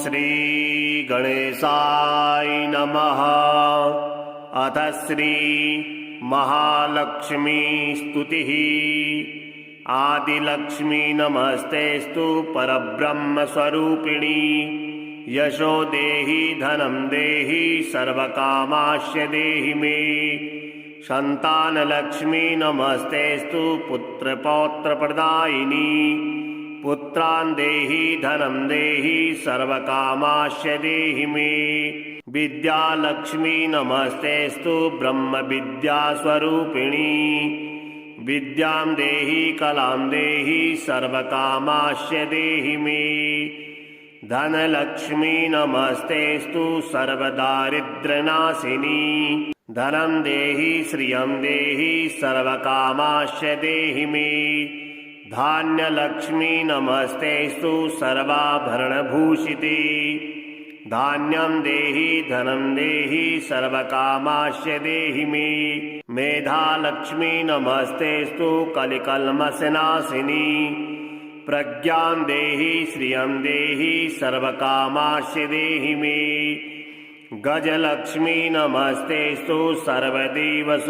श्री गणेशाय नमः। अथ श्री महालक्ष्मी स्तुतिः। आदिलक्ष्मी नमस्तेस्तु परब्रह्म स्वरूपिणी। यशो देहि धनं देहि सर्वकामाश्य देहि मे। संतानलक्ष्मी नमस्तेस्तु पुत्रपौत्रप्रदायिनी। पुत्रान् देहि धनं देहि सर्वकामाश्य देहि मे। विद्यालक्ष्मी नमस्तेस्तु ब्रह्मविद्यास्वरूपिणी। विद्यां देहि कलां देहि सर्वकामाश्य देहि मे। धनलक्ष्मी नमस्तेस्तु सर्वदारिद्र्यनाशिनी। धनं देहि श्रियं देहि सर्वकामाश्य देहि मे। धान्यलक्ष्मी नमस्तेस्तु सर्वाभरणभूषिते। धान्यं देहि धनं देहि सर्वकामाश्य देहि मे। मेधालक्ष्मी नमस्तेस्तु कलिकल्मषनाशिनी। प्रज्ञां देहि श्रियं देहि सर्वकामाश्य देहि मे। गजलक्ष्मी नमस्तेस्तु सर्वदेवस्वरूपिणी।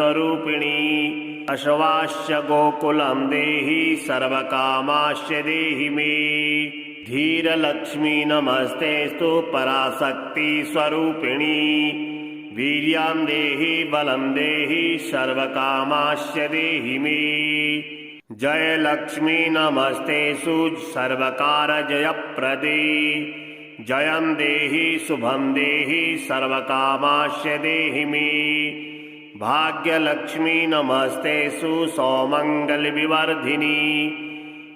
अश्वास्य गोकुलं देहि सर्वकामाश्य देहि मे। धीरलक्ष्मी नमस्तेस्तु पराशक्ति स्वरूपिणी। वीर्यं देहि बलं देहि सर्वकामाश्य देहि मे। जयलक्ष्मी नमस्तेस्तु सर्वकारजयप्रदे। जयं देहि शुभं देहि सर्वकामाश्य देहि मे। भाग्यलक्ष्मी नमस्तेस्तु सौमंगलविवर्धिनी।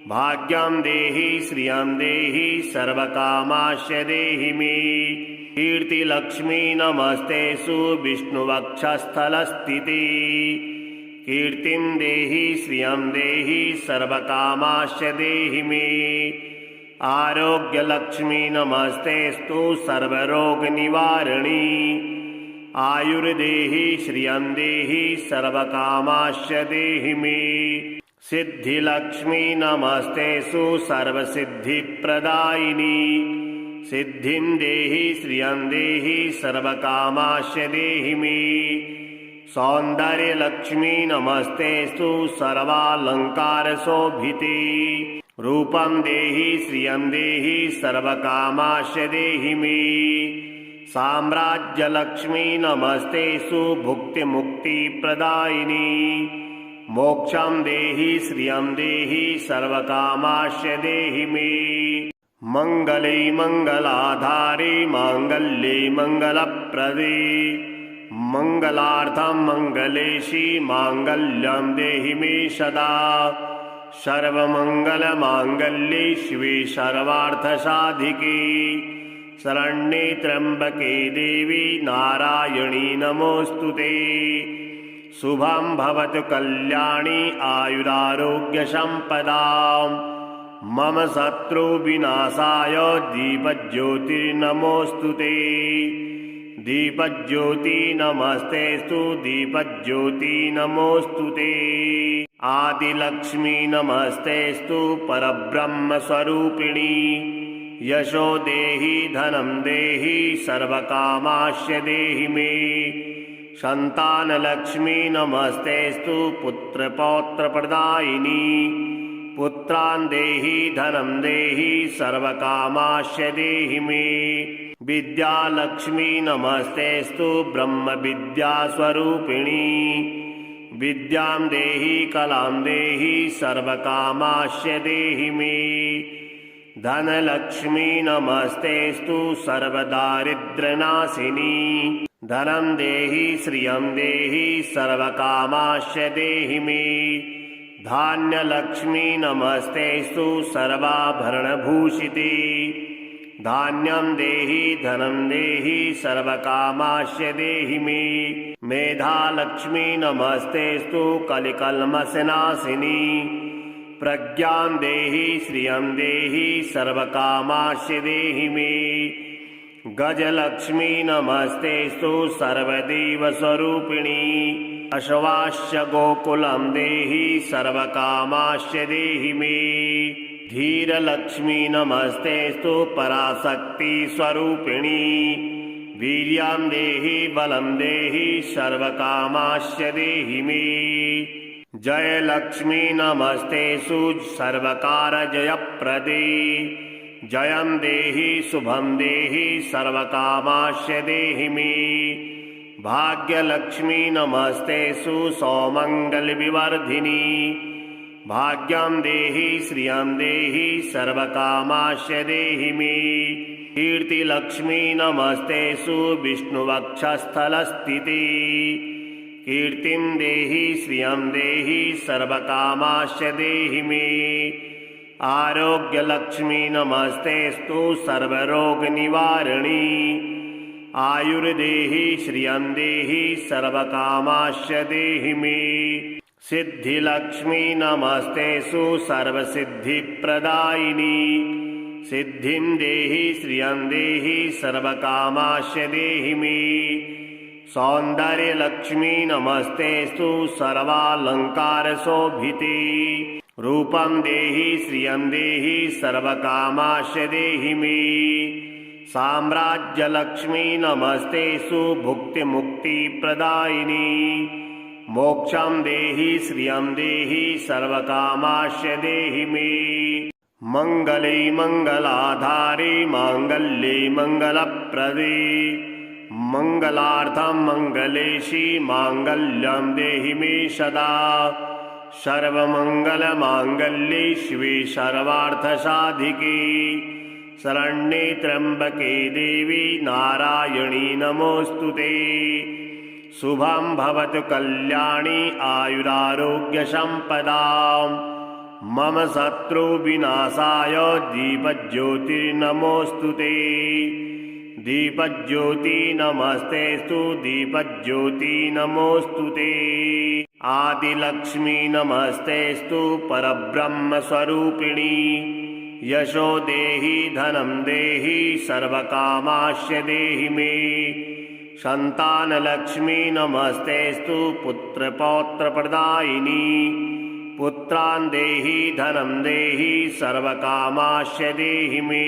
भाग्यं देहि श्रियं देहि सर्वकामाश्य देहि मे। कीर्तिलक्ष्मी नमस्तेस्तु विष्णुवक्षस्थलस्थिते। कीर्तिं देहि श्रियं देहि सर्वकामाश्य देहि मे। आरोग्यलक्ष्मी नमस्तेस्तु सर्वरोगनिवारिणी। आयुर्देहि श्रियं देहि सर्वकामाश्य देहि मे। सिद्धिलक्ष्मी नमस्तेस्तु सर्वसिद्धिप्रदायिनी। सिद्धिं देहि श्रियं देहि सर्वकामाश्य देहि मे। सौन्दर्यलक्ष्मी नमस्तेस्तु सर्वालङ्कारशोभिते। रूपं देहि श्रियं देहि सर्वकामाश्य देहि मे। साम्राज्यलक्ष्मी नमस्तेस्तु भुक्तिमुक्तिप्रदायिनी। मोक्षं देहि श्रियं देहि सर्वकामाश्य देहि मे। मङ्गले मङ्गलाधारे माङ्गल्ये मङ्गलप्रदे। मङ्गलार्थं मङ्गलेशी माङ्गल्यं देहि मे सदा। सर्वमङ्गलमाङ्गल्ये शिवे सर्वार्थसाधिके। शरण्ये त्र्यम्बके देवी नारायणी नमोऽस्तुते। शुभं भवतु कल्याणी आयुरारोग्यसम्पदाम्। मम शत्रुविनाशाय दीपज्योतिर्नमोऽस्तुते। दीपज्योति नमस्तेस्तु दीपज्योति नमोऽस्तुते। आदिलक्ष्मी नमस्तेस्तु परब्रह्मस्वरूपिणी। यशो देहि धनं देहि सर्वकामाश्य देहि मे। संतानलक्ष्मी नमस्तेस्तु पुत्रपौत्रप्रदायिनी। पुत्रान् देहि धनं देहि सर्वकामाश्य देहि मे। विद्यालक्ष्मी नमस्तेस्तु ब्रह्मविद्यास्वरूपिणी। विद्यां देहि कलां देहि सर्वकामाश्य देहि मे। धनलक्ष्मी नमस्तेस्तु सर्वदारिद्र्यनाशिनी। धनं देहि श्रियं देहि सर्वकामाश्य देहि मे। धान्यलक्ष्मी नमस्तेस्तु सर्वाभरणभूषिते। धान्यं देहि धनं देहि सर्वकामाश्य देहि मे। मेधालक्ष्मी नमस्तेस्तु कलिकल्मषनाशिनी। प्रज्ञां देहि श्रियं देहि सर्वकामाश्य देहि मे। गजलक्ष्मी नमस्तेस्तु सर्वदेवस्वरूपिणी। अश्वास्य गोकुलं देहि सर्वकामाश्य देहि मे। धीरलक्ष्मी नमस्तेस्तु पराशक्ति स्वरूपिणी वीर्यां देहि बलं देहि सर्वकामाश्च देहि मे। जय लक्ष्मी नमस्तेषु सर्वकारजयप्रदे जयं देहि शुभं देहि सर्वकामाश्च देहि मे। भाग्यलक्ष्मी नमस्तेषु सौमङ्गलविवर्धिनी भाग्यं देहि श्रियं देहि सर्वकामाश्च देहि मे। कीर्तिलक्ष्मी नमस्तेषु विष्णुवक्षस्थलस्थिते कीर्तिं देहि श्रियं देहि सर्वकामाश्च देहि मे। आरोग्यलक्ष्मी नमस्तेस्तु सर्वरोगनिवारिणी आयुर्देहि श्रियं देहि सर्वकामाश्च देहि मे। सिद्धिलक्ष्मी नमस्तेषु सर्वसिद्धिप्रदायिनी सिद्धिं देहि श्रियं देहि सर्वकामाश्च देहि मे। सौन्दर्यलक्ष्मी नमस्तेस्तु सर्वालङ्कारशोभिते रूपं देहि श्रियं देहि सर्वकामाश्च देहि मे। साम्राज्यलक्ष्मी नमस्तेषु भुक्तिमुक्तिप्रदायिनी मोक्षं देहि श्रियं देहि सर्वकामाश्च देहि मे। मङ्गले मङ्गलाधारे माङ्गल्ये मङ्गलप्रदे मङ्गलार्थं मङ्गलेशी माङ्गल्यं देहि मे सदा। सर्वमङ्गलमाङ्गल्ये शिवे सर्वार्थसाधिके शरण्ये त्र्यम्बके देवी नारायणी नमोऽस्तुते। शुभं भवतु कल्याणी आयुरारोग्यसम्पदां मम शत्रुविनाशाय दीपज्योतिर्नमोऽस्तुते। दीपज्योति नमस्तेस्तु दीपज्योति नमोऽस्तुते। आदिलक्ष्मी नमस्तेस्तु परब्रह्मस्वरूपिणी यशो देहि धनं देहि सर्वकामाश्च देहि मे। संतानलक्ष्मी नमस्तेस्तु पुत्रपौत्रप्रदायिनी पुत्रान् देहि धनं देहि सर्वकामाश्च देहि मे।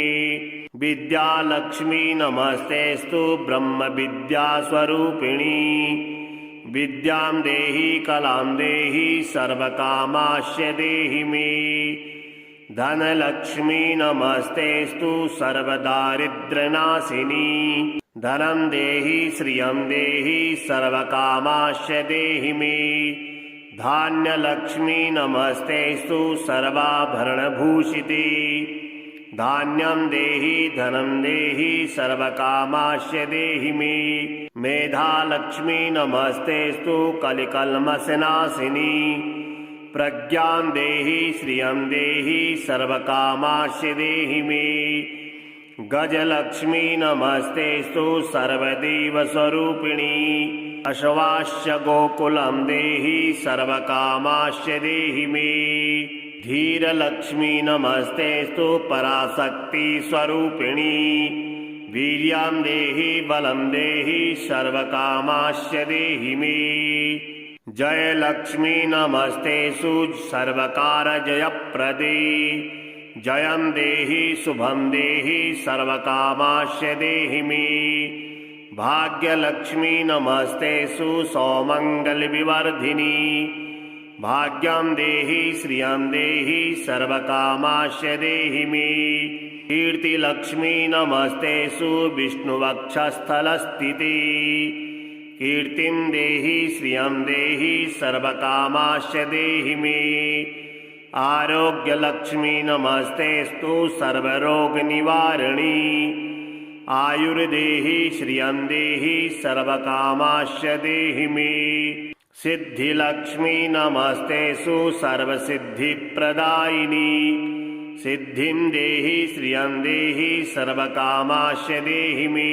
विद्यालक्ष्मी नमस्तेस्तु ब्रह्मविद्यास्वरूपिणी विद्यां देहि कलां देहि सर्वकामाश्च देहि मे। धनलक्ष्मी नमस्तेस्तु सर्वदारिद्र्यनाशिनी धनं देहि श्रियं देहि सर्वकामाश्च देहि मे। धान्यलक्ष्मी नमस्तेस्तु सर्वाभरणभूषिते धान्यं देहि धनं देहि सर्वकामाश्च देहि मे। मेधालक्ष्मी नमस्तेस्तु कलिकल्मषनाशिनी प्रज्ञां देहि श्रियं देहि सर्वकामाश्च देहि मे। गजलक्ष्मी नमस्तेस्तु सर्वदेवस्वरूपिणी अश्वाश्च गोकुलं देहि सर्वकामाश्च देहि मे। धीरलक्ष्मी नमस्तेस्तु पराशक्ति स्वरूपिणी वीर्यां देहि बलं देहि सर्वकामाश्च देहि मे। जय लक्ष्मी नमस्तेषु सर्वकारजयप्रदे जयं देहि शुभं देहि सर्वकामाश्च देहि मे। भाग्यलक्ष्मी नमस्तेषु सौमङ्गलविवर्धिनी भाग्यं देहि श्रियं देहि सर्वकामाश्च देहि मे। कीर्तिलक्ष्मी नमस्तेषु विष्णुवक्षस्थलस्थिते कीर्तिं देहि श्रियं देहि सर्वकामाश्च देहि मे। आरोग्यलक्ष्मी नमस्तेस्तु सर्वरोगनिवारिणी आयुर्देहि श्रियं देहि सर्वकामाश्च देहि मे। सिद्धिलक्ष्मी नमस्तेषु सर्वसिद्धिप्रदायिनी सिद्धिं देहि श्रियं देहि सर्वकामाश्च देहि मे।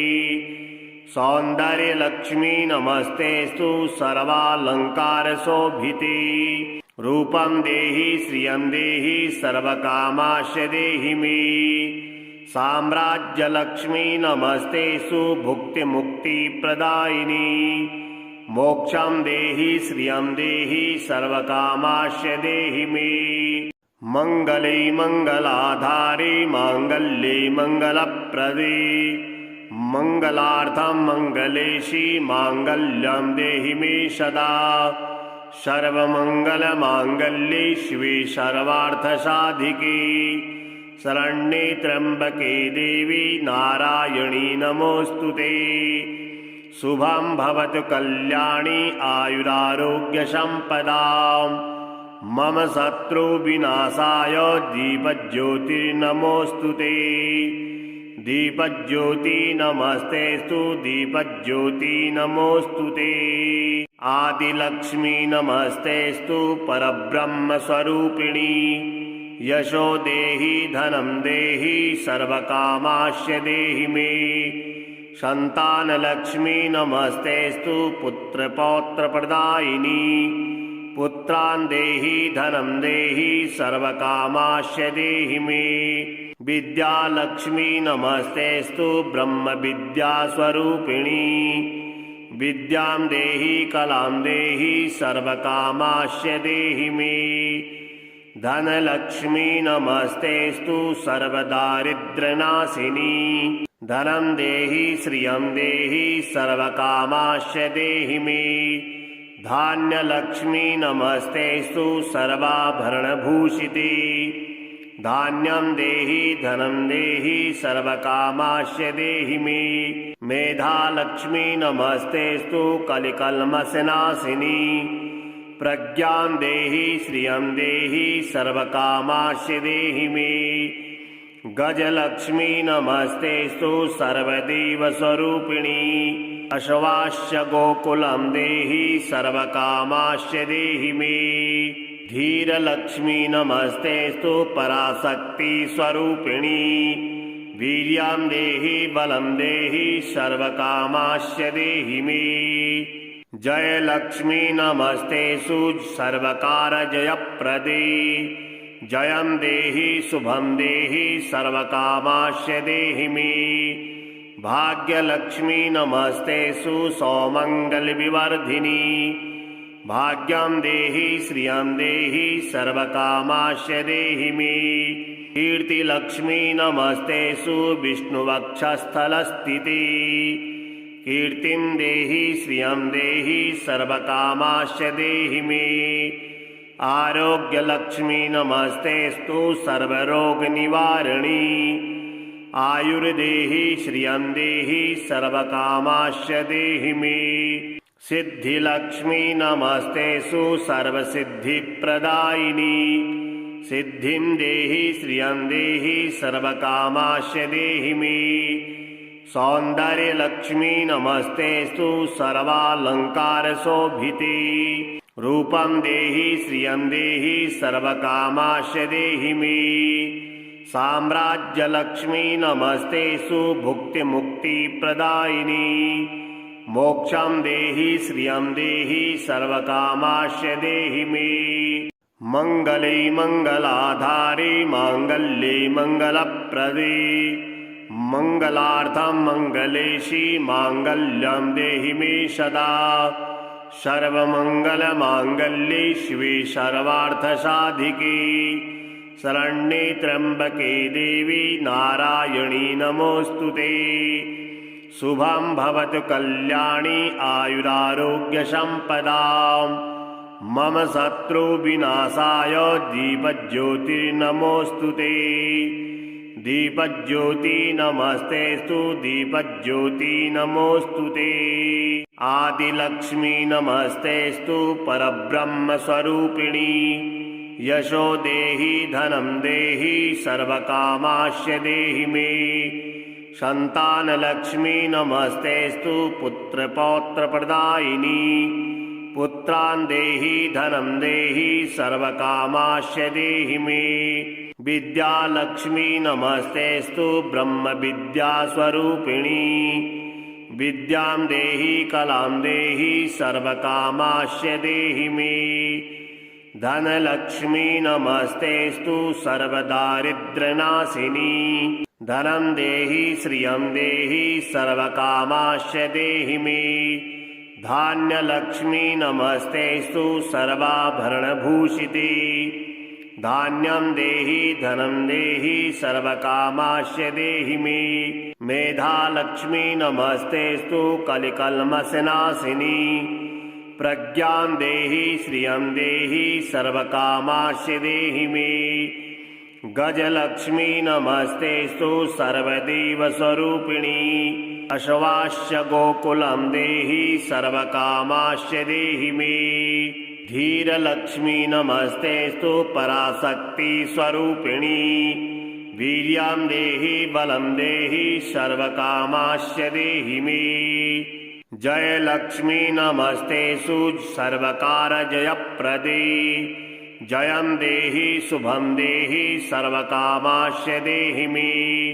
सौन्दर्यलक्ष्मी नमस्तेस्तु सर्वालङ्कारशोभिते रूपं देहि श्रियं देहि सर्वकामाश्च देहि मे। साम्राज्यलक्ष्मी नमस्तेषु भुक्तिमुक्तिप्रदायिनी मोक्षं देहि श्रियं देहि सर्वकामाश्च देहि मे। मंगले मंगलाधारे मांगल्ये मंगलप्रदे मंगलार्थं मंगलेशी मांगल्यं देहि मे सदा सर्वमंगलमांगल्ये शिवे सर्वार्थसाधिके शरण्ये त्र्यंबके देवी नारायणी नमोस्तुते शुभं भवतु कल्याणी आयुरारोग्यसम्पदां मम शत्रुविनाशाय दीपज्योतिर्नमोस्तुते दीपज्योति नमस्तेस्तु दीपज्योति नमोस्तुते आदिलक्ष्मी नमस्तेस्तु परब्रह्मस्वरूपिणी यशो देहि धनं देहि सर्वकामाश्च देहि मे संतानलक्ष्मी नमस्तेस्तु पुत्रपौत्रप्रदायिनी पुत्रान् देहि धनं देहि सर्वकामाश्च देहि मे विद्यालक्ष्मी नमस्तेस्तु ब्रह्मविद्यास्वरूपिणी विद्यां देहि कलां देहि सर्वकामाश्च देहि मे धनलक्ष्मी नमस्तेस्तु सर्वदारिद्र्यनाशिनी धनं देहि श्रियं देहि सर्वकामाश्च देहि मे धान्यलक्ष्मी नमस्तेस्तु सर्वाभरणभूषिते धान्यं देहि धनं देहि सर्वकामाश्च देहि मे मेधालक्ष्मी नमस्तेस्तु कलिकल्मषनाशिनी प्रज्ञां देहि श्रियं देहि सर्वकामाश्च देहि मे गजलक्ष्मी नमस्तेस्तु सर्वदेवस्वरूपिणी अश्वाश्च गोकुलं देहि सर्वकामाश्च देहि मे धीरलक्ष्मी नमस्तेस्तु पराशक्तिस्वरूपिणी वीर्यं देहि बलं देहि सर्वकामाश्च देहि मे जयलक्ष्मी नमस्तेषु सर्वकारजयप्रदे जयं देहि शुभं देहि सर्वकामाश्च देहि मे भाग्यलक्ष्मी नमस्तेषु सौमङ्गलविवर्धिनी भाग्यं देहि श्रियं देहि सर्वकामाश्च देहि मे कीर्तिलक्ष्मी नमस्तेषु विष्णुवक्षस्थलस्थिते कीर्तिं देहि श्रियं देहि सर्वकामाश्च देहि मे आरोग्यलक्ष्मी नमस्तेस्तु सर्वरोगनिवारिणी आयुर्देहि श्रियं देहि सर्वकामाश्च देहि मे सिद्धिलक्ष्मी नमस्तेषु सर्वसिद्धिप्रदायिनी सिद्धिं देहि श्रियं देहि सर्वकामाश्च देहि मे सौन्दर्यलक्ष्मी नमस्तेस्तु सर्वालङ्कारशोभिते रूपं देहि श्रियं देहि सर्वकामाश्च देहि मे साम्राज्यलक्ष्मी नमस्तेषु भुक्तिमुक्तिप्रदायिनी मोक्षं देहि श्रियं देहि सर्वकामाश्च देहि मे मंगले मंगलाधारे मांगल्ये मंगलप्रदे मंगलार्थं मंगलेशी मांगल्यं देहि मे सदा सर्वमंगलमांगल्ये शिवे सर्वार्थसाधिके शरण्ये त्र्यंबके देवी नारायणी नमोस्तुते शुभं भवतु कल्याणी आयुरारोग्यसम्पदां मम शत्रुविनाशाय दीपज्योतिर्नमोस्तुते दीपज्योति नमस्तेस्तु दीपज्योति नमोस्तुते आदिलक्ष्मी नमस्तेस्तु परब्रह्मस्वरूपिणी यशो देहि धनं देहि सर्वकामाश्च देहि मे संतानलक्ष्मी नमस्तेस्तु पुत्रपौत्रप्रदायिनी पुत्रान् देहि धनं देहि सर्वकामाश्च देहि मे विद्यालक्ष्मी नमस्तेस्तु ब्रह्मविद्यास्वरूपिणी विद्यां देहि कलां देहि सर्वकामाश्च देहि मे धनलक्ष्मी नमस्तेस्तु सर्वदारिद्र्यनाशिनी धनं देहि श्रियं देहि सर्वकामाश्च देहि मे धान्यलक्ष्मी नमस्तेस्तु सर्वाभरणभूषिते धान्यं देहि धनं देहि सर्वकामाश्य देहि मे। मेधालक्ष्मी नमस्तेस्तु कलिकल्मषनाशिनी। प्रज्ञां देहि श्रियं देहि सर्वकामाश्य देहि मे। गजलक्ष्मी नमस्तेस्तु सर्वदेवस्वरूपिणी। अश्वास्य गोकुलं देहि सर्वकामाश्य देहि मे। धीरलक्ष्मी नमस्तेस्तु पराशक्ति स्वरूपिणी। वीर्यं देहि बलं देहि सर्वकामाश्य देहि मे। जयलक्ष्मी नमस्तेषु सर्वकारजयप्रदे। जयं देहि शुभं देहि सर्वकामाश्य देहि मे।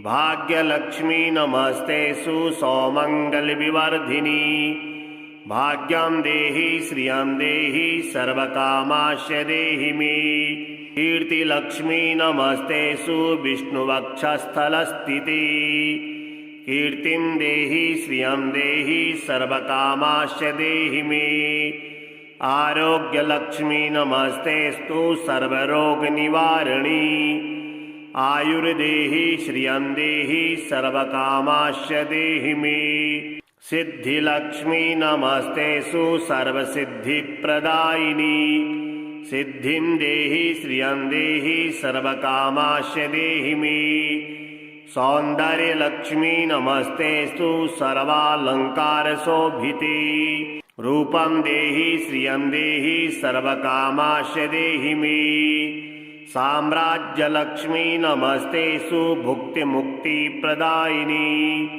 भाग्यलक्ष्मी नमस्तेषु सौमङ्गलविवर्धिनी। भाग्यं देहि श्रियं देहि सर्वकामाश्य देहि मे। कीर्तिलक्ष्मी नमस्तेषु विष्णुवक्षस्थलस्थिते। कीर्तिं देहि श्रियं देहि सर्वकामाश्य देहि मे। आरोग्यलक्ष्मी नमस्तेस्तु सर्वरोगनिवारिणी। आयुर्देहि श्रियं देहि सर्वकामाश्य देहि मे। सिद्धिलक्ष्मी नमस्तेषु सर्वसिद्धिप्रदायिनी। सिद्धिं देहि श्रियं देहि सर्वकामाश्य देहि मे। सौन्दर्यलक्ष्मी नमस्तेस्तु सर्वालङ्कारशोभिते। रूपं देहि श्रियं देहि सर्वकामाश्य देहि मे। साम्राज्यलक्ष्मी नमस्तेषु भुक्तिमुक्तिप्रदायिनी।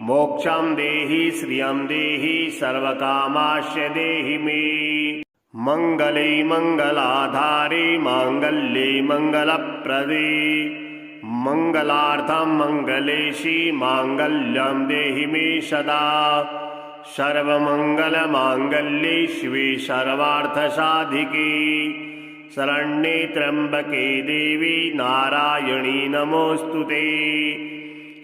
मोक्षं देहि श्रियं देहि सर्वकामाश्य देहि मे। मङ्गले मङ्गलाधारे माङ्गल्ये मङ्गलप्रदे। मङ्गलार्थं मङ्गलेशी माङ्गल्यं देहि मे सदा। सर्वमङ्गलमाङ्गल्ये शिवे सर्वार्थसाधिके। शरण्ये त्र्यम्बके देवी नारायणी नमोऽस्तुते।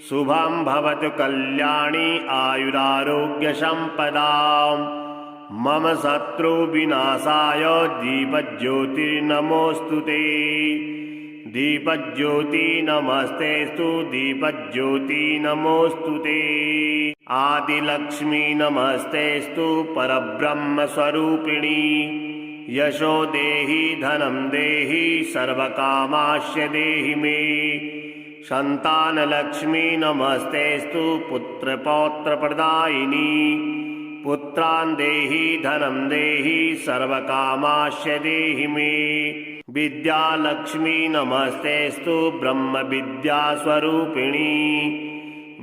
शुभं भवतु कल्याणी आयुरारोग्यसम्पदाम्। मम शत्रुविनाशाय दीपज्योतिर्नमोऽस्तुते। दीपज्योति नमस्तेस्तु दीपज्योति नमोऽस्तुते। आदिलक्ष्मी नमस्तेस्तु परब्रह्मस्वरूपिणी। यशो देहि धनं देहि सर्वकामाश्य देहि मे। संतानलक्ष्मी नमस्तेस्तु पुत्रपौत्रप्रदायिनी। पुत्रान् देहि धनं देहि सर्वकामाश्य देहि मे। विद्यालक्ष्मी नमस्तेस्तु ब्रह्मविद्यास्वरूपिणी।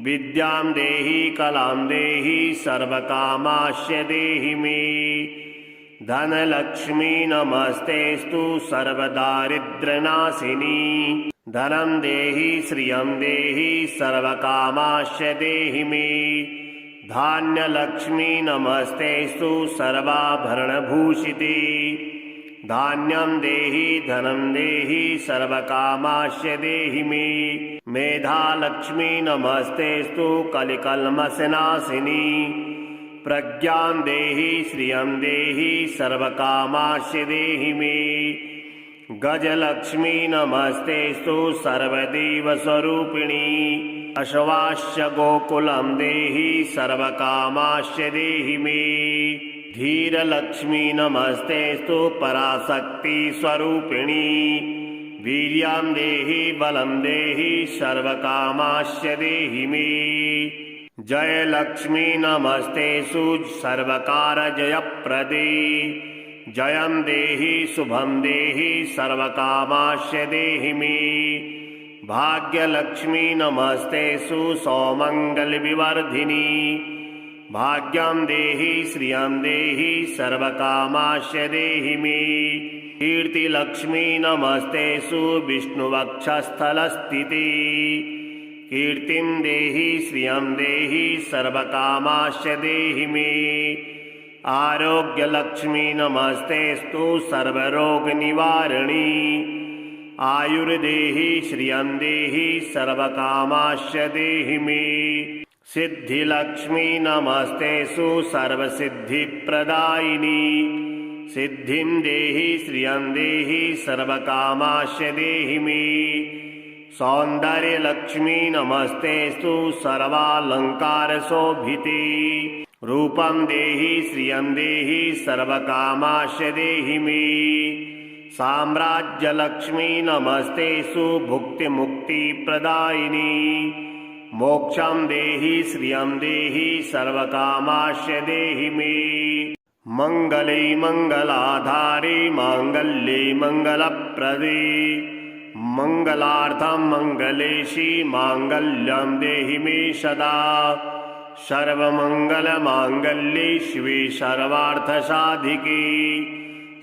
विद्यां देहि कलां देहि सर्वकामाश्य देहि मे। धनलक्ष्मी नमस्तेस्तु सर्वदारिद्र्यनाशिनी। धनं देहि श्रियं देहि सर्वकामाश्य देहि मे। धान्यलक्ष्मी नमस्तेस्तु सर्वाभरणभूषिते। धान्यं देहि धनं देहि सर्वकामाश्य देहि मे। मेधालक्ष्मी नमस्तेस्तु कलिकल्मषनाशिनी। प्रज्ञां देहि श्रियं देहि सर्वकामाश्य देहि मे। गजलक्ष्मी नमस्तेस्तु सर्वदेवस्वरूपिणी। अश्वास्य गोकुलं देहि सर्वकामाश्य देहि मे। धीरलक्ष्मी नमस्तेस्तु पराशक्ति स्वरूपिणी। वीर्यं देहि बलं देहि सर्वकामाश्य देहि मे। जयलक्ष्मी नमस्तेषु सर्वकारजयप्रदे। जयं देहि शुभं देहि सर्वकामाश्य देहि मे। भाग्यलक्ष्मी नमस्तेषु सौमङ्गलविवर्धिनी। भाग्यं देहि श्रियं देहि सर्वकामाश्य देहि मे। कीर्तिलक्ष्मी नमस्तेषु विष्णुवक्षस्थलस्थिते। कीर्तिं देहि श्रियं देहि सर्वकामाश्य देहि मे। आरोग्यलक्ष्मी नमस्तेस्तु सर्वरोगनिवारिणी। आयुर्देहि श्रियं देहि सर्वकामाश्य देहि मे। सिद्धिलक्ष्मी नमस्तेषु सर्वसिद्धिप्रदायिनी। सिद्धिं देहि श्रियं देहि सर्वकामाश्च देहि मे। सौन्दर्यलक्ष्मी नमस्तेस्तु सर्वालङ्कारशोभिते। रूपं देहि श्रियं देहि सर्वकामाश्च देहि मे। साम्राज्यलक्ष्मी नमस्तेस्तु भुक्तिमुक्तिप्रदायिनी। मोक्षं देहि श्रियं देहि सर्वकामाश्च देहि मे। मंगले मंगलाधारे मांगल्ये मंगलप्रदे। मंगलार्थं मंगलेशी मांगल्यं देहि मे सदा। सर्वमंगलमांगल्ये शिवे सर्वार्थसाधिके।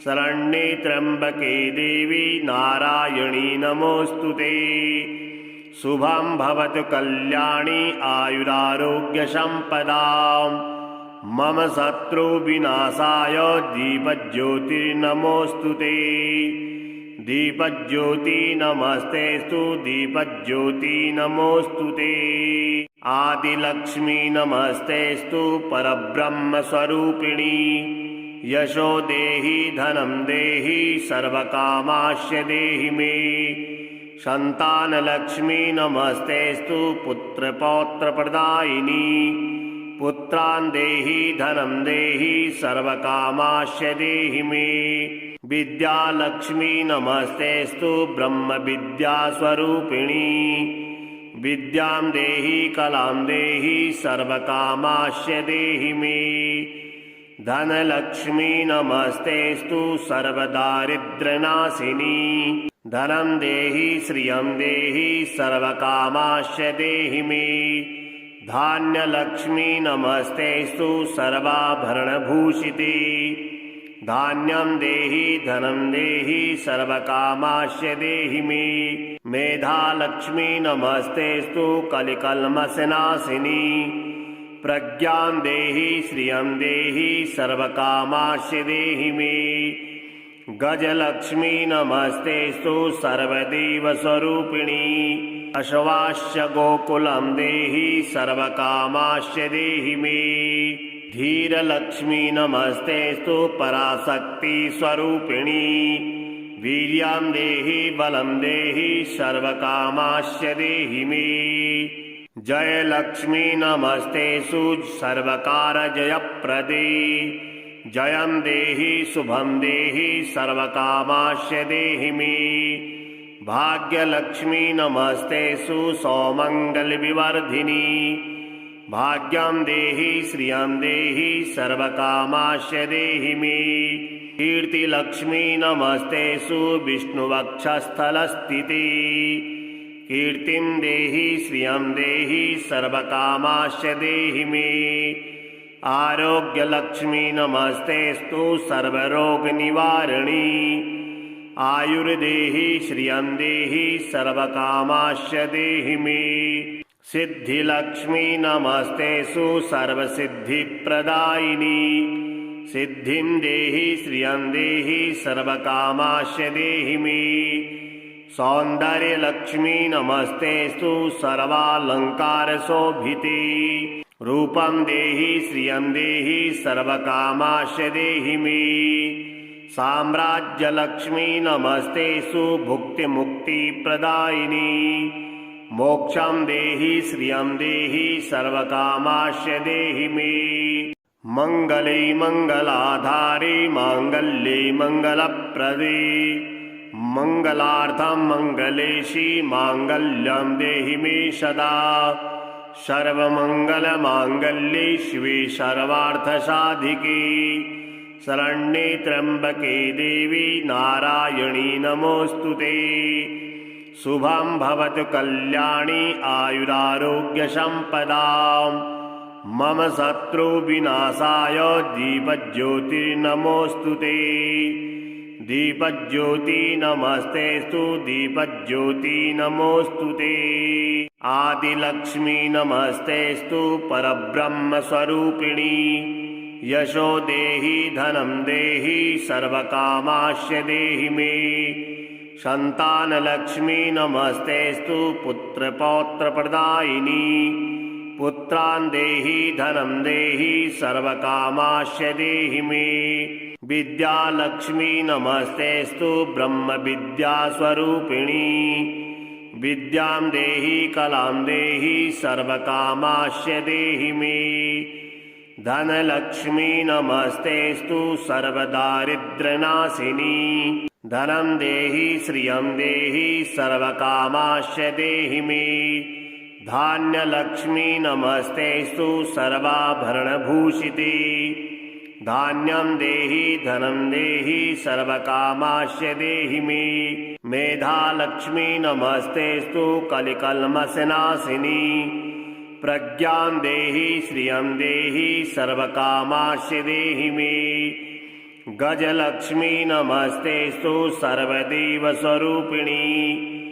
शरण्ये त्र्यंबके देवी नारायणी नमोऽस्तुते। शुभं भवतु कल्याणी आयुरारोग्यसम्पदाम्। मम शत्रुविनाशाय दीपज्योतिर्नमोऽस्तुते। दीपज्योति नमस्तेस्तु दीपज्योति नमोऽस्तुते। आदिलक्ष्मी नमस्तेस्तु परब्रह्मस्वरूपिणी। यशो देहि धनं देहि सर्वकामाश्च देहि मे। संतानलक्ष्मी नमस्तेस्तु पुत्रपौत्रप्रदायिनी। पुत्रान् देहि धनं देहि सर्वकामाश्च देहि मे। विद्यालक्ष्मी नमस्तेस्तु ब्रह्मविद्यास्वरूपिणी। विद्यां देहि कलां देहि सर्वकामाश्च देहि मे। धनलक्ष्मी नमस्तेस्तु सर्वदारिद्र्यनाशिनी। धनं देहि श्रियं देहि सर्वकामाश्च देहि मे। धान्यलक्ष्मी नमस्तेस्तु सर्वाभरणभूषिते। धान्यं देहि धनं देहि सर्वकामाश्च देहि मे। मेधालक्ष्मी नमस्तेस्तु कलिकल्मषनाशिनी। प्रज्ञां देहि श्रियं देहि सर्वकामाश्च देहि मे। गजलक्ष्मी नमस्तेस्तु सर्वदेवस्वरूपिणी। अश्वाश्च गोकुलं देहि सर्वकामाश्च देहि मे। धीरलक्ष्मी नमस्तेस्तु पराशक्तिस्वरूपिणी। वीर्यं देहि बलं देहि सर्वकामाश्च देहि मे। जयलक्ष्मी नमस्तेस्तु सर्वकारजयप्रदे। जयं देहि शुभं देहि सर्वकामाश्च देहि मे। भाग्यलक्ष्मी नमस्तेस्तु सौमङ्गलविवर्धिनी। भाग्यं देहि श्रियं देहि सर्वकामाश्च देहि मे। कीर्तिलक्ष्मी नमस्तेस्तु विष्णुवक्षस्थलस्थिते। कीर्तिं देहि श्रियं देहि सर्वकामाश्च देहि मे। आरोग्यलक्ष्मी नमस्तेस्तु सर्वरोगनिवारिणी। आयुर्देहि श्रियं देहि सर्वकामाश्च देहि मे। सिद्धिलक्ष्मी नमस्तेस्तु सर्वसिद्धिप्रदायिनी। सिद्धिं देहि श्रियं देहि सर्वकामाश्च देहि मे। सौन्दर्यलक्ष्मी नमस्तेस्तु सर्वालङ्कारशोभिते। रूपं देहि श्रियं देहि सर्वकामाश्च देहि मे। साम्राज्यलक्ष्मी नमस्तेस्तु भुक्तिमुक्तिप्रदायिनी। मोक्षं देहि श्रियं देहि सर्वकामाश्च देहि मे। मंगले मंगलाधारे मांगल्ये मंगलप्रदे। मंगलार्थं मंगलेशी मांगल्यं देहि मे सदा। सर्वमंगलमांगल्ये शिवे सर्वार्थसाधिके। शरण्ये त्र्यंबके देवी नारायणी नमोऽस्तुते। शुभं भवतु कल्याणी आयुरारोग्यसम्पदाम्। मम शत्रुविनाशाय दीपज्योतिर्नमोऽस्तुते। दीपज्योति नमस्तेस्तु दीपज्योति नमोऽस्तुते। आदिलक्ष्मी नमस्तेस्तु परब्रह्मस्वरूपिणी। यशो देहि धनं देहि सर्वकामाश्च देहि मे। संतानलक्ष्मी नमस्तेस्तु पुत्रपौत्रप्रदायिनी। पुत्रान् देहि धनं देहि सर्वकामाश्च देहि मे। विद्यालक्ष्मी नमस्तेस्तु ब्रह्मविद्यास्वरूपिणी विद्यां देहि कलां देहि सर्वकामाश्य देहि मे धनलक्ष्मी नमस्तेस्तु सर्वदारिद्र्यनाशिनी धनं देहि श्रियं देहि सर्वकामाश्य देहि मे धान्यलक्ष्मी नमस्तेस्तु सर्वाभरणभूषिते धान्यं देहि धनं देहि सर्वकामाश्य देहि मे मेधालक्ष्मी नमस्तेस्तु कलिकल्मषनाशिनी प्रज्ञां देहि श्रियं देहि सर्वकामाश्य देहि मे गजलक्ष्मी नमस्तेस्तु सर्वदेवस्वरूपिणी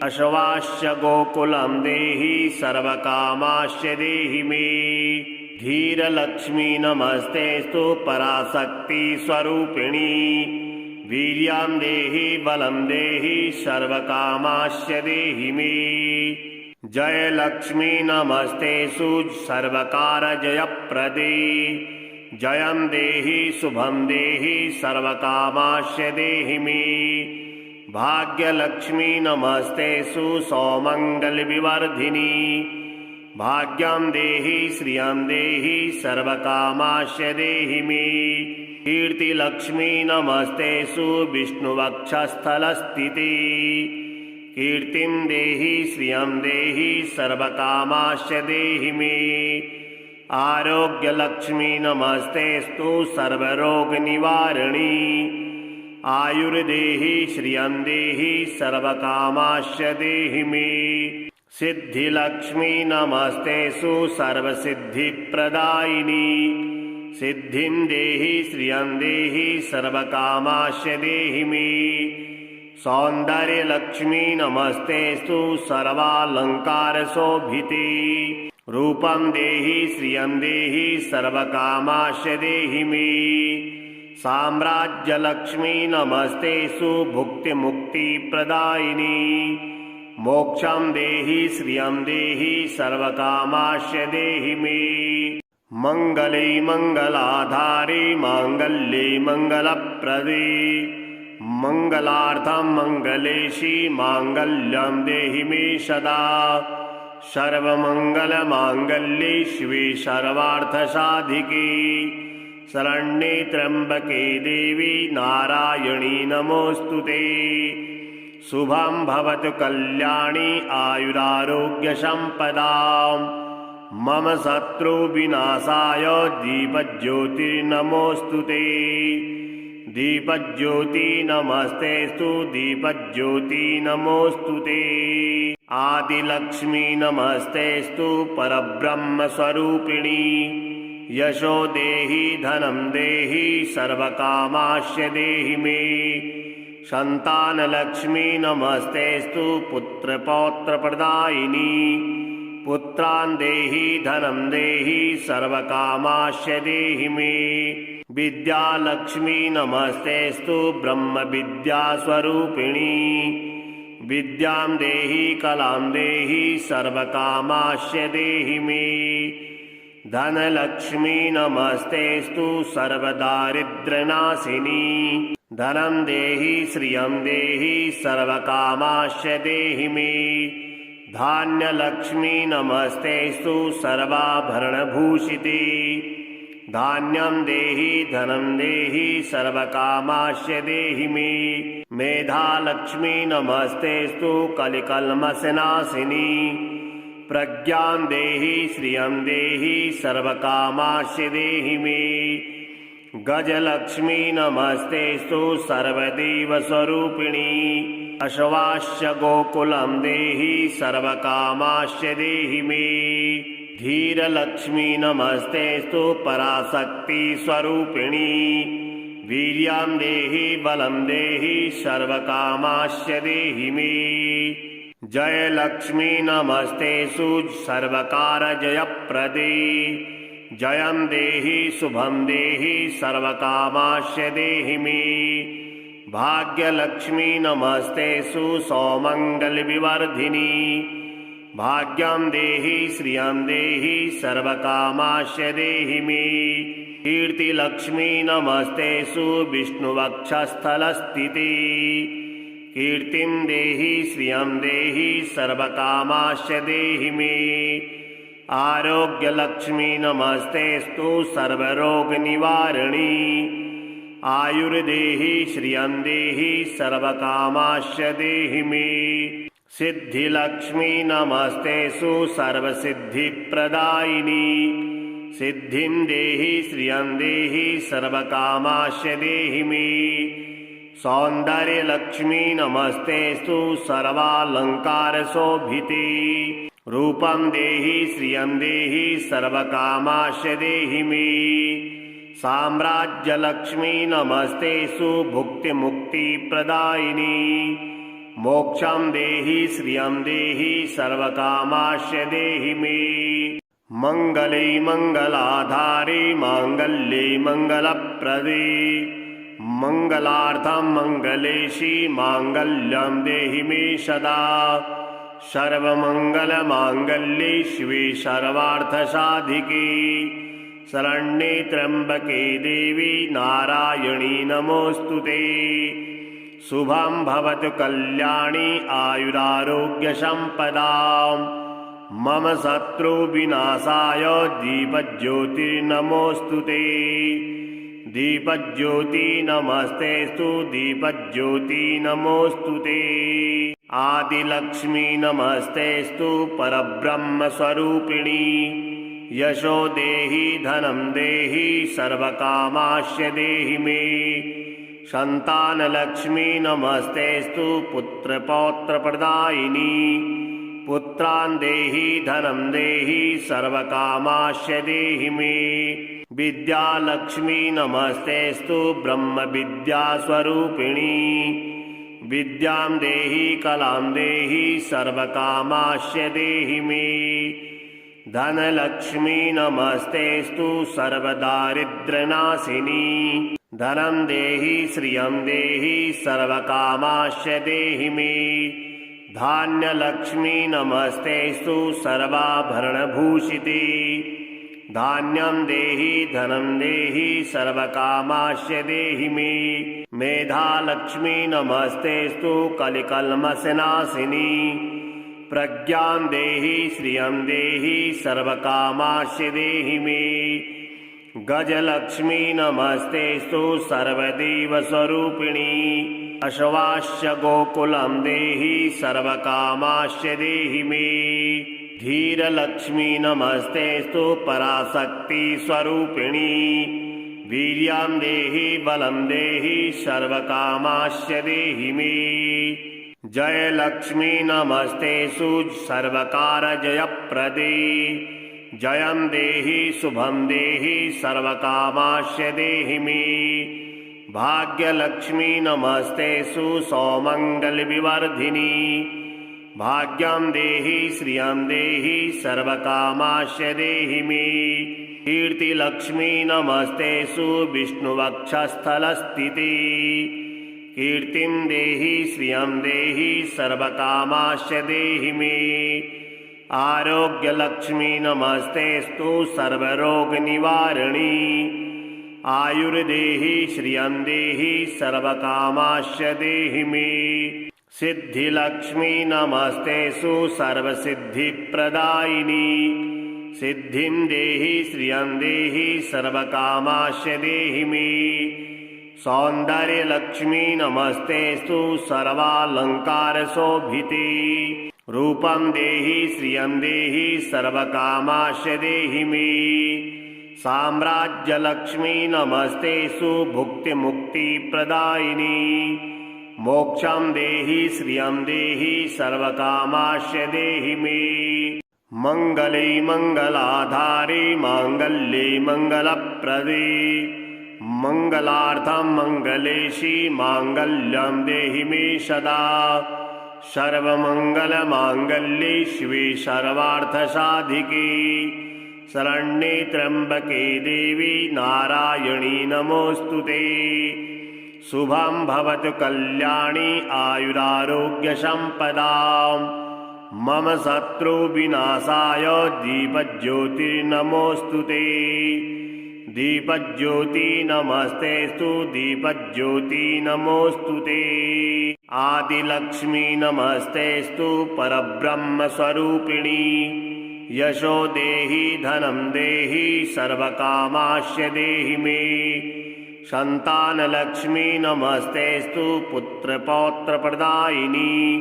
अश्वाश्च गोकुलं देहि सर्वकामाश्य देहि मे धीरलक्ष्मी नमस्तेस्तु पराशक्ति स्वरूपिणी वीर्यां देहि बलं देहि सर्वकामाश्य देहि मे जयलक्ष्मी नमस्तेषु सर्वकारजयप्रदे जयं देहि शुभं देहि सर्वकामाश्य देहि मे भाग्यलक्ष्मी नमस्तेषु सौमङ्गलविवर्धिनी भाग्यं देहि श्रियं देहि सर्वकामाश्य देहि मे कीर्तिलक्ष्मी नमस्तेषु विष्णुवक्षस्थलस्थिते कीर्तिं देहि श्रियं देहि सर्वकामाश्य देहि मे आरोग्यलक्ष्मी नमस्तेस्तु सर्वरोगनिवारिणी आयुर्देहि श्रियं देहि सर्वकामाश्य देहि मे सिद्धिलक्ष्मी नमस्तेषु सर्वसिद्धिप्रदायिनी सिद्धिं देहि श्रियं देहि सर्वकामाश्य देहि मे सौन्दर्यलक्ष्मी नमस्तेस्तु सर्वालङ्कारशोभिते रूपं देहि श्रियं देहि सर्वकामाश्य देहि मे साम्राज्यलक्ष्मी नमस्तेषु भुक्तिमुक्तिप्रदायिनी मोक्षं देहि श्रियं देहि सर्वकामाश्य देहि मे मङ्गले मङ्गलाधारे माङ्गल्ये मङ्गलप्रदे मङ्गलार्थं मङ्गलेशी माङ्गल्यं देहि मे सदा सर्वमङ्गलमाङ्गल्ये शिवे सर्वार्थसाधिके शरण्ये त्र्यम्बके देवी नारायणी नमोऽस्तुते शुभं भवतु कल्याणी आयुरारोग्यसम्पदाम् मम शत्रुविनाशाय दीपज्योतिर्नमोऽस्तुते दीपज्योति नमस्तेस्तु दीपज्योति नमोऽस्तुते आदिलक्ष्मी नमस्तेस्तु परब्रह्मस्वरूपिणी यशो देहि धनं देहि सर्वकामाश्य देहि मे संतानलक्ष्मी नमस्तेस्तु पुत्रपौत्रप्रदायिनी पुत्रान् देहि धनं देहि सर्वकामाश्य देहि मे विद्यालक्ष्मी नमस्तेस्तु ब्रह्मविद्यास्वरूपिणी विद्यां देहि कलां देहि सर्वकामाश्य देहि मे धनलक्ष्मी नमस्तेस्तु सर्वदारिद्र्यनाशिनी धनं देहि श्रियं देहि सर्वकामाश्य देहि मे धान्यलक्ष्मी नमस्तेस्तु सर्वाभरणभूषिते धान्यं देहि धनं देहि सर्वकामाश्य देहि मे मेधालक्ष्मी नमस्तेस्तु कलिकल्मषनाशिनी प्रज्ञां देहि श्रियं देहि सर्वकामाश्य देहि मे गजलक्ष्मी नमस्तेस्तु सर्वदेवस्वरूपिणी अश्वाश्च गोकुलं देहि सर्वकामाश्य देहि मे धीरलक्ष्मी नमस्तेस्तु पराशक्ति स्वरूपिणी वीर्यां देहि बलं देहि सर्वकामाश्य देहि मे जयलक्ष्मी नमस्तेषु सर्वकारजयप्रदे जयं देहि शुभं देहि सर्वकामाश्य देहि मे भाग्यलक्ष्मी नमस्तेषु सौमङ्गलविवर्धिनी भाग्यं देहि श्रियं देहि सर्वकामाश्य देहि मे कीर्तिलक्ष्मी नमस्तेषु विष्णुवक्षस्थलस्थिते कीर्तिं देहि श्रियं देहि सर्वकामाश्च देहि मे आरोग्यलक्ष्मी नमस्तेस्तु सर्वरोगनिवारिणी आयुर्देहि श्रियं देहि सर्वकामाश्च देहि मे सिद्धिलक्ष्मी नमस्तेषु सर्वसिद्धिप्रदायिनी सिद्धिं देहि श्रियं देहि सर्वकामाश्च देहि मे सौन्दर्यलक्ष्मी नमस्तेस्तु सर्वालङ्कारशोभिते रूपं देहि श्रियं देहि सर्वकामाश्च देहि मे साम्राज्यलक्ष्मी नमस्तेषु भुक्तिमुक्तिप्रदायिनी मोक्षं देहि श्रियं देहि सर्वकामाश्च देहि मे मंगले मंगलाधारे मांगल्ये मंगलप्रदे मंगलार्थं मंगलेशी मांगल्यं देहि मे सदा सर्वमंगलमांगल्ये शिवे सर्वार्थसाधिके शरण्ये त्र्यंबके देवी नारायणी नमोस्तुते शुभं भवतु कल्याणी आयुरारोग्यसम्पदाम् मम शत्रुविनाशाय दीपज्योतिर्नमोस्तुते दीपज्योति नमस्तेस्तु दीपज्योति नमोस्तुते आदिलक्ष्मी नमस्तेस्तु परब्रह्मस्वरूपिणी यशो देहि धनं देहि सर्वकामाश्च देहि मे संतानलक्ष्मी नमस्तेस्तु पुत्रपौत्रप्रदायिनी पुत्रान् देहि धनं देहि सर्वकामाश्च देहि मे विद्यालक्ष्मी नमस्तेस्तु ब्रह्मविद्यास्वरूपिणी विद्यां देहि कलां देहि सर्वकामाश्च देहि मे धनलक्ष्मी नमस्तेस्तु सर्वदारिद्र्यनाशिनी धनं देहि श्रियं देहि सर्वकामाश्च देहि मे धान्यलक्ष्मी नमस्तेस्तु सर्वाभरणभूषिते धान्यं देहि धनं देहि सर्वकामाश्च देहि मे मेधालक्ष्मी नमस्तेस्तु कलिकल्मषनाशिनी प्रज्ञां देहि श्रियं देहि सर्वकामाश्च देहि मे गजलक्ष्मी नमस्तेस्तु सर्वदेवस्वरूपिणी अश्वाश्च गोकुलं देहि सर्वकामाश्च देहि मे धीरलक्ष्मी नमस्तेस्तु पराशक्तिस्वरूपिणी वीर्यं देहि बलं देहि सर्वकामाश्च देहि मे जयलक्ष्मी नमस्तेषु सर्वकारजयप्रदे जयं देहि शुभं देहि सर्वकामाश्च देहि मे भाग्यलक्ष्मी नमस्तेषु सौमङ्गलविवर्धिनी भाग्यं देहि श्रियं देहि सर्वकामाश्च देहि मे कीर्तिलक्ष्मी नमस्तेषु विष्णुवक्षस्थलस्थिते कीर्तिं देहि श्रियं देहि सर्वकामाश्च देहि मे आरोग्यलक्ष्मी नमस्तेस्तु सर्वरोगनिवारिणी आयुर्देहि श्रियं देहि सर्वकामाश्च देहि मे सिद्धिलक्ष्मी नमस्तेषु सर्वसिद्धिप्रदायिनी सिद्धिं देहि श्रियं देहि सर्वकामाश्च देहि मे सौन्दर्यलक्ष्मी नमस्तेस्तु सर्वालङ्कारशोभिते रूपं देहि श्रियं देहि सर्वकामाश्च देहि मे साम्राज्यलक्ष्मी नमस्तेषु भुक्तिमुक्तिप्रदायिनी मोक्षं देहि श्रियं देहि सर्वकामाश्च देहि मे मंगले मंगलाधारे मांगल्ये मंगलप्रदे मंगलार्थं मंगलेशी मांगल्यं देहि मे सदा सर्वमंगलमांगल्ये शिवे सर्वार्थसाधिके शरण्ये त्र्यंबके देवी नारायणी नमोस्तुते शुभं भवतु कल्याणी आयुरारोग्यसम्पदाम् मम शत्रुविनाशाय दीपज्योतिर्नमोस्तुते दीपज्योति नमस्तेस्तु दीपज्योति नमोस्तुते। आदिलक्ष्मी नमस्तेस्तु परब्रह्मस्वरूपिणी यशो देहि धनं देहि सर्वकामाश्य देहि मे। संतानलक्ष्मी नमस्तेस्तु पुत्रपौत्रप्रदायिनी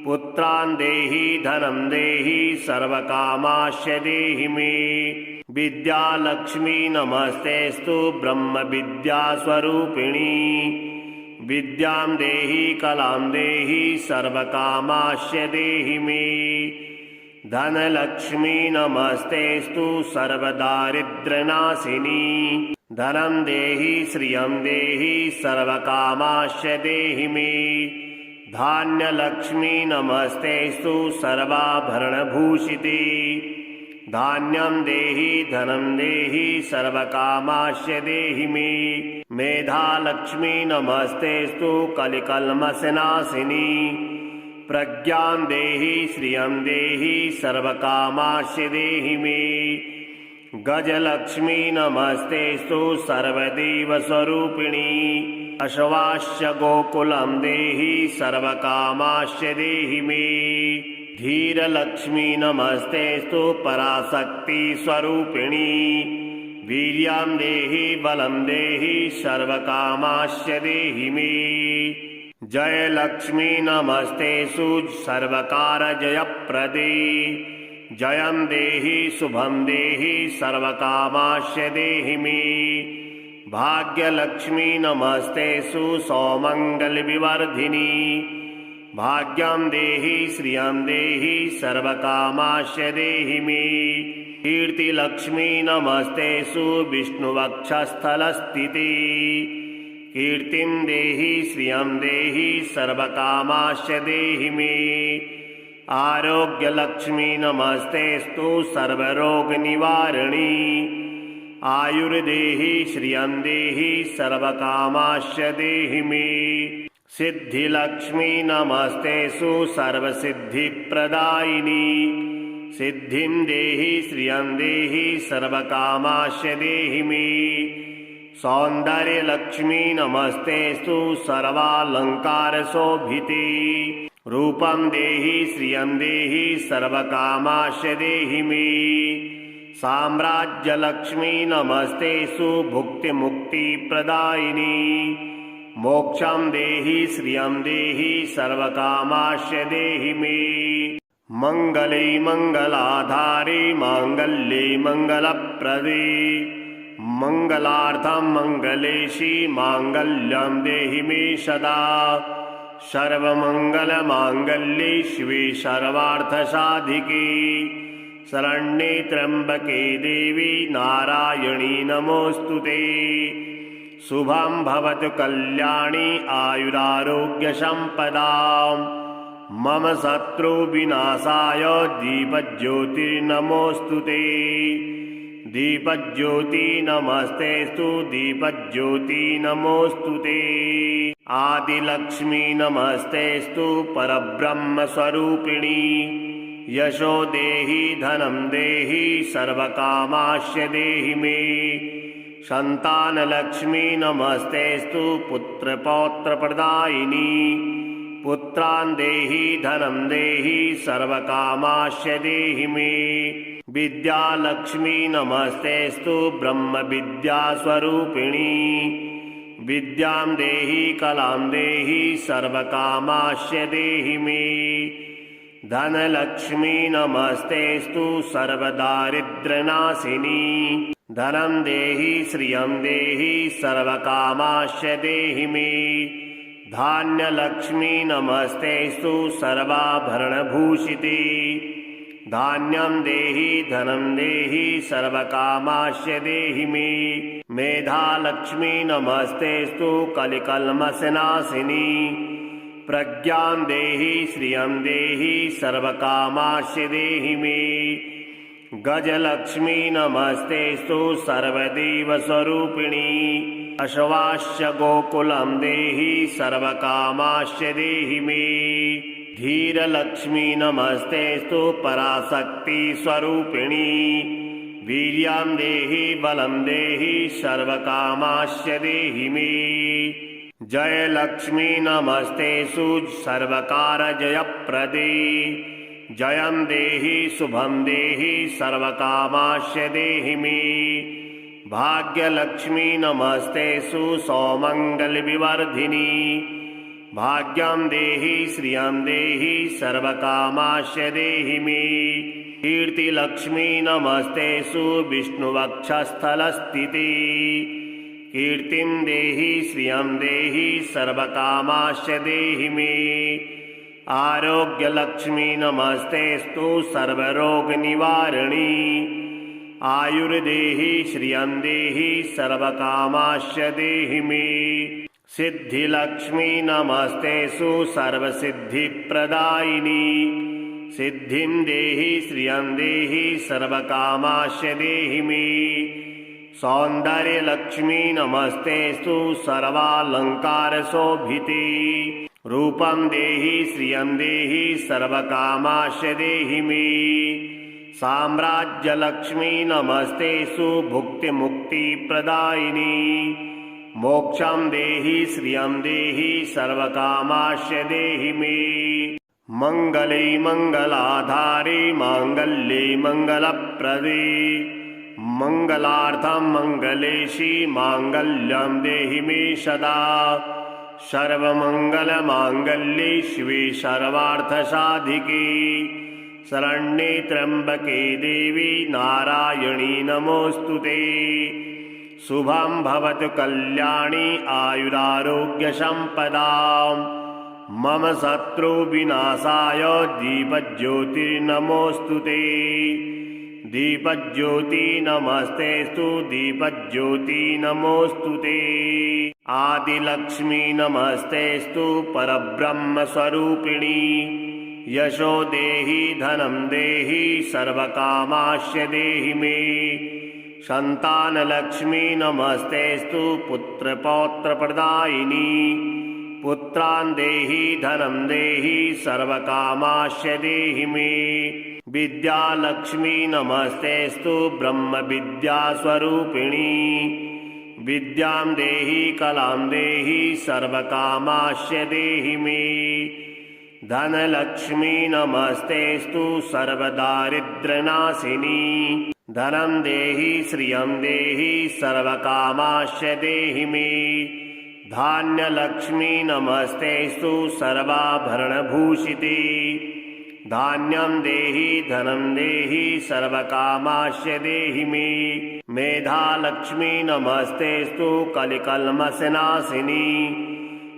पुत्रान् देहि धनं देहि सर्वकामाश्य देहि मे। विद्यालक्ष्मी नमस्तेस्तु ब्रह्मविद्यास्वरूपिणी विद्यां देहि कलां देहि सर्वकामाश्य देहि मे। धनलक्ष्मी नमस्तेस्तु सर्वदारिद्र्यनाशिनी धनं देहि श्रियं देहि सर्वकामाश्य देहि मे। धान्यलक्ष्मी नमस्तेस्तु सर्वाभरणभूषिते धान्यं देहि धनं देहि सर्वकामाश्य देहि मे। मेधालक्ष्मी नमस्तेस्तु कलिकल्मषनाशिनी प्रज्ञां देहि श्रियं देहि सर्वकामाश्य देहि मे। गजलक्ष्मी नमस्तेस्तु सर्वदेवस्वरूपिणी अश्वास्य गोकुलं देहि सर्वकामाश्य देहि मे। धीरलक्ष्मी नमस्तेस्तु पराशक्ति स्वरूपिणी वीर्यं देहि बलं देहि सर्वकामाश्य देहि मे। जयलक्ष्मी नमस्तेषु सर्वकारजयप्रदे जयं देहि शुभं देहि सर्वकामाश्य देहि मे। भाग्यलक्ष्मी नमस्तेषु सौमङ्गलविवर्धिनी भाग्यं देहि श्रियं देहि सर्वकामाश्य देहि मे। कीर्तिलक्ष्मी नमस्तेषु विष्णुवक्षस्थलस्थिते कीर्तिं देहि श्रियं देहि सर्वकामाश्य देहि मे। आरोग्यलक्ष्मी नमस्तेस्तु सर्वरोगनिवारिणी आयुर्देहि श्रियं देहि सर्वकामाश्य देहि मे। सिद्धिलक्ष्मी नमस्तेषु सर्वसिद्धिप्रदायिनी सिद्धिं देहि श्रियं देहि सर्वकामाश्य देहि मे। सौन्दर्यलक्ष्मी नमस्तेस्तु सर्वालङ्कारशोभिते रूपं देहि श्रियं देहि सर्वकामाश्य देहि मे। साम्राज्यलक्ष्मी नमस्तेषु भुक्तिमुक्तिप्रदायिनी मोक्षं देहि श्रियं देहि सर्वकामाश्य देहि मे। मङ्गले मङ्गलाधारे माङ्गल्ये मङ्गलप्रदे मङ्गलार्थं मङ्गलेशी माङ्गल्यं देहि मे सदा। सर्वमङ्गलमाङ्गल्ये शिवे सर्वार्थसाधिके शरण्ये त्र्यम्बके देवी नारायणी नमोऽस्तुते। शुभं भवतु कल्याणी आयुरारोग्यसम्पदाम् मम शत्रुविनाशाय दीपज्योतिर्नमोऽस्तुते। दीपज्योति नमस्तेस्तु दीपज्योति नमोऽस्तुते। आदिलक्ष्मी नमस्तेस्तु परब्रह्मस्वरूपिणी यशो देहि धनं देहि सर्वकामाश्य देहि मे। संतानलक्ष्मी नमस्तेस्तु पुत्रपौत्रप्रदायिनी पुत्रान् देहि धनं देहि सर्वकामाश्य देहि मे। विद्यालक्ष्मी नमस्तेस्तु ब्रह्मविद्यास्वरूपिणी विद्यां देहि कलां देहि सर्वकामाश्य देहि मे। धनलक्ष्मी नमस्तेस्तु सर्वदारिद्र्यनाशिनी धनं देहि श्रियं देहि सर्वकामाश्य देहि मे। धान्यलक्ष्मी नमस्तेस्तु सर्वाभरणभूषिते धान्यं देहि धनं देहि सर्वकामाश्य देहि मे। मेधालक्ष्मी नमस्तेस्तु कलिकल्मषनाशिनी प्रज्ञां देहि श्रियं देहि सर्वकामाश्य देहि मे। गजलक्ष्मी नमस्तेस्तु सर्वदेवस्वरूपिणी अश्वास्य गोकुलं देहि सर्वकामाश्य देहि मे। धीरलक्ष्मी नमस्तेस्तु पराशक्ति स्वरूपिणी वीर्यं देहि बलं देहि सर्वकामाश्च देहि मे। जय लक्ष्मी नमस्तेषु सर्वकारजयप्रदे। जयं देहि शुभं देहि सर्वकामाश्च देहि मे। भाग्यलक्ष्मी नमस्तेषु सौमङ्गलविवर्धिनी। भाग्यं देहि श्रियं देहि सर्वकामाश्च देहि मे। कीर्तिलक्ष्मी नमस्तेषु विष्णुवक्षस्थलस्थिते। कीर्तिं देहि श्रियं देहि सर्वकामाश्च देहि मे। आरोग्यलक्ष्मी नमस्तेस्तु सर्वरोगनिवारिणी। आयुर्देहि श्रियं देहि सर्वकामाश्च देहि मे। सिद्धिलक्ष्मी नमस्तेषु सर्वसिद्धिप्रदायिनी। सिद्धिं देहि श्रियं देहि सर्वकामाश्च देहि मे। सौन्दर्यलक्ष्मी नमस्तेस्तु सर्वालङ्कारशोभिते। रूपं देहि श्रियं देहि सर्वकामाश्च देहि मे। साम्राज्यलक्ष्मी नमस्तेषु भुक्तिमुक्तिप्रदायिनी। मोक्षं देहि श्रियं देहि सर्वकामाश्च देहि मे। मङ्गले मङ्गलाधारे माङ्गल्ये मङ्गलप्रदे। मङ्गलार्थं मङ्गलेशी माङ्गल्यं देहि मे सदा। सर्वमङ्गलमाङ्गल्ये शिवे सर्वार्थसाधिके। शरण्ये त्र्यम्बके देवी नारायणी नमोऽस्तुते। शुभं भवतु कल्याणी आयुरारोग्यसम्पदाम्। मम शत्रुविनाशाय दीपज्योतिर्नमोऽस्तुते। दीपज्योति नमस्तेस्तु दीपज्योति नमोऽस्तुते। आदिलक्ष्मी नमस्तेस्तु परब्रह्मस्वरूपिणी। यशो देहि धनं देहि सर्वकामाश्च देहि मे। सन्तानलक्ष्मी नमस्तेस्तु पुत्रपौत्रप्रदायिनी। पुत्रान् देहि धनं देहि सर्वकामाश्च देहि मे। विद्यालक्ष्मी नमस्तेस्तु ब्रह्मविद्यास्वरूपिणी। विद्यां देहि कलां देहि सर्वकामाश्च देहि मे। धनलक्ष्मी नमस्तेस्तु सर्वदारिद्र्यनाशिनी। धनं देहि श्रियं देहि सर्वकामाश्च देहि मे। धान्यलक्ष्मी नमस्तेस्तु सर्वाभरणभूषिते। धान्यं देहि धनं देहि सर्वकामाश्च देहि मे। मेधालक्ष्मी नमस्तेस्तु कलिकल्मषनाशिनी।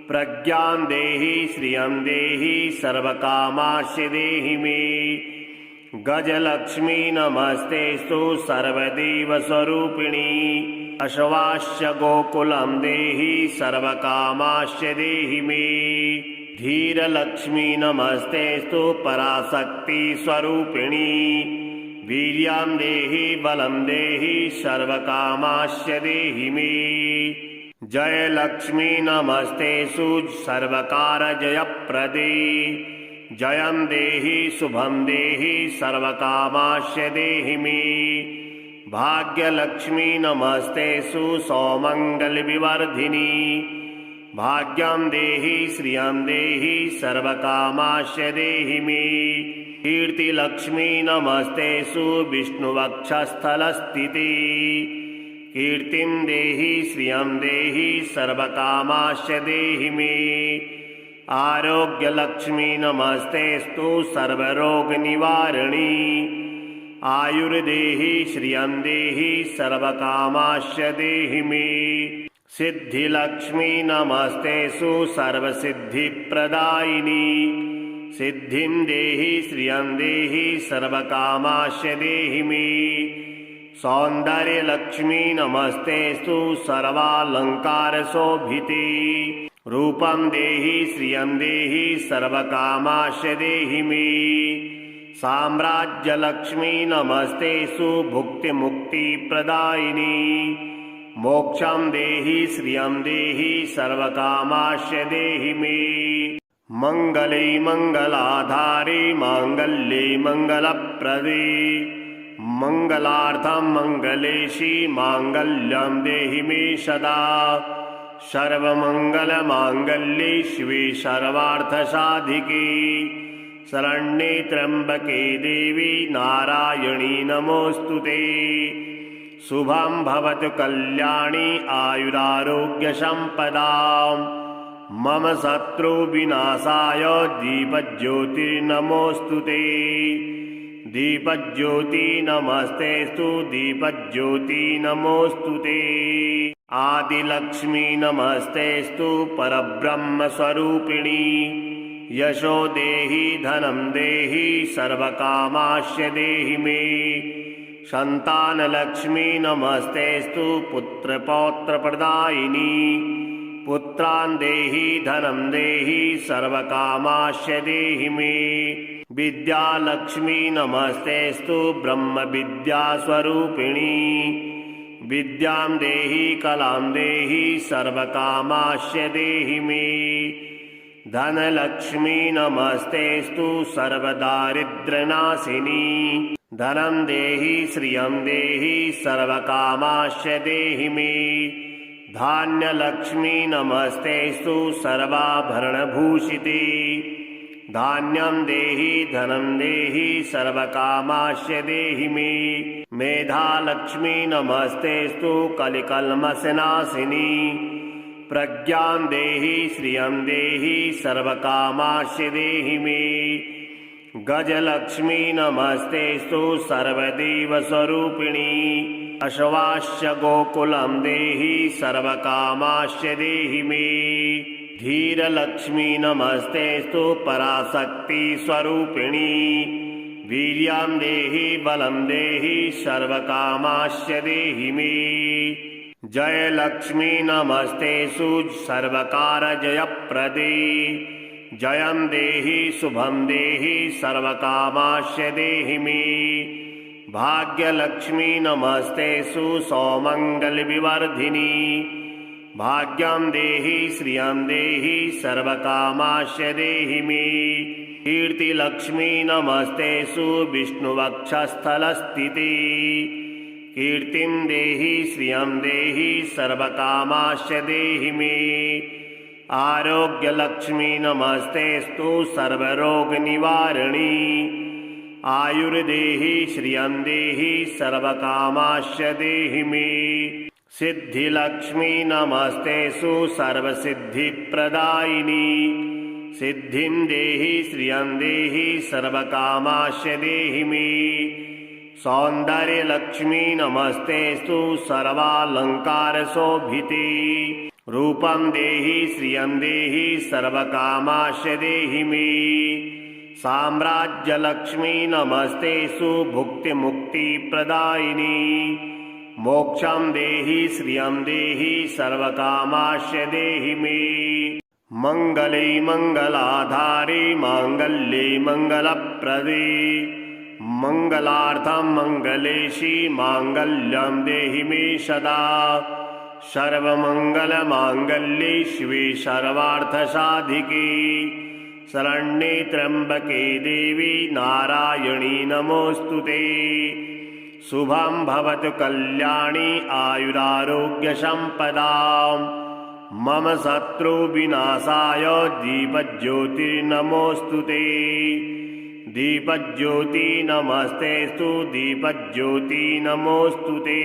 प्रज्ञां देहि श्रियं देहि सर्वकामाश्च देहि मे। गजलक्ष्मी नमस्तेस्तु सर्वदेवस्वरूपिणी। अश्वाश्च गोकुलं देहि सर्वकामाश्च देहि मे। धीरलक्ष्मी नमस्तेस्तु पराशक्तिस्वरूपिणी। वीर्यं देहि बलं देहि सर्वकामाश्च देहि मे। जय लक्ष्मी नमस्तेषु सर्वकारजयप्रदे। जयं देहि शुभं देहि सर्वकामाश्च देहि मे। भाग्यलक्ष्मी नमस्तेषु सौमङ्गलविवर्धिनी। भाग्यं देहि श्रियं देहि सर्वकामाश्च देहि मे। कीर्तिलक्ष्मी नमस्तेषु विष्णुवक्षस्थलस्थिते। कीर्तिं देहि श्रियं देहि सर्वकामाश्च देहि मे। आरोग्यलक्ष्मी नमस्तेस्तु सर्वरोगनिवारिणी। आयुर्देहि श्रियं देहि सर्वकामाश्च देहि मे। सिद्धिलक्ष्मी नमस्तेषु सर्वसिद्धिप्रदायिनी। सिद्धिं देहि श्रियं देहि सर्वकामाश्च देहि मे। सौन्दर्यलक्ष्मी नमस्तेस्तु सर्वालङ्कारशोभिते। रूपं देहि श्रियं देहि सर्वकामाश्च देहि मे। साम्राज्यलक्ष्मी नमस्तेषु भुक्तिमुक्तिप्रदायिनी। मोक्षं देहि श्रियं देहि सर्वकामाश्च देहि मे। मङ्गले मङ्गलाधारे माङ्गल्ये मङ्गलप्रदे। मङ्गलार्थं मङ्गलेशी माङ्गल्यं देहि मे सदा सर्वमङ्गलमाङ्गल्ये शिवे सर्वार्थसाधिके शरण्ये त्र्यम्बके देवी नारायणी नमोऽस्तुते शुभं भवतु कल्याणी आयुरारोग्यसम्पदाम् मम शत्रुविनाशाय दीपज्योतिर्नमोऽस्तुते दीपज्योति नमस्तेस्तु दीपज्योति नमोऽस्तुते आदिलक्ष्मी नमस्तेस्तु परब्रह्मस्वरूपिणी यशो देहि धनं देहि सर्वकामाश्य देहि मे संतानलक्ष्मी नमस्तेस्तु पुत्रपौत्रप्रदायिनी पुत्रान् देहि धनं देहि सर्वकामाश्य देहि मे विद्यालक्ष्मी नमस्तेस्तु ब्रह्मविद्यास्वरूपिणी विद्यां देहि कलां देहि सर्वकामाश्य देहि मे धनलक्ष्मी नमस्तेस्तु सर्वदारिद्र्यनाशिनी धनं देहि श्रियं देहि सर्वकामाश्य देहि मे धान्यलक्ष्मी नमस्तेस्तु सर्वाभरणभूषिते धान्यं देहि धनं देहि सर्वकामाश्य देहि मे मेधालक्ष्मी नमस्तेस्तु कलिकल्मषनाशिनी प्रज्ञां देहि श्रियं देहि सर्वकामाश्य देहि मे गजलक्ष्मी नमस्तेस्तु सर्वदेवस्वरूपिणी अश्वास्य गोकुलं देहि सर्वकामाश्य देहि मे धीरलक्ष्मी नमस्तेस्तु पराशक्तिस्वरूपिणी वीर्यं देहि बलं देहि सर्वकामाश्य देहि मे जयलक्ष्मी नमस्तेषु सर्वकारजयप्रदे जयं देहि शुभं देहि सर्वकामाश्य देहि मे भाग्यलक्ष्मी नमस्तेषु सौमङ्गलविवर्धिनी भाग्यं देहि श्रियं देहि सर्वकामाश्य देहि मे कीर्तिलक्ष्मी नमस्तेषु विष्णुवक्षस्थलस्थिते कीर्तिं देहि श्रियं देहि सर्वकामाश्य देहि मे आरोग्यलक्ष्मी नमस्तेस्तु सर्वरोगनिवारिणी आयुर्देहि श्रियं देहि सर्वकामाश्य देहि मे सिद्धिलक्ष्मी नमस्तेषु सर्वसिद्धिप्रदायिनी सिद्धिं देहि श्रियं देहि सर्वकामाश्य देहि मे सौन्दर्यलक्ष्मी नमस्तेस्तु सर्वालङ्कारशोभिते रूपं देहि श्रियं देहि सर्वकामाश्य देहि मे साम्राज्यलक्ष्मी नमस्तेषु भुक्तिमुक्तिप्रदायिनी मोक्षं देहि श्रियं देहि सर्वकामाश्य देहि मे मङ्गले मङ्गलाधारे माङ्गल्ये मङ्गलप्रदे मङ्गलार्थं मङ्गलेशी माङ्गल्यं देहि मे सदा सर्वमङ्गलमाङ्गल्ये शिवे सर्वार्थसाधिके शरण्ये त्र्यम्बके देवी नारायणी नमोऽस्तुते शुभं भवतु कल्याणी आयुरारोग्यसम्पदाम् मम शत्रुविनाशाय दीपज्योतिर्नमोऽस्तुते दीपज्योति नमस्तेस्तु दीपज्योति नमोऽस्तुते।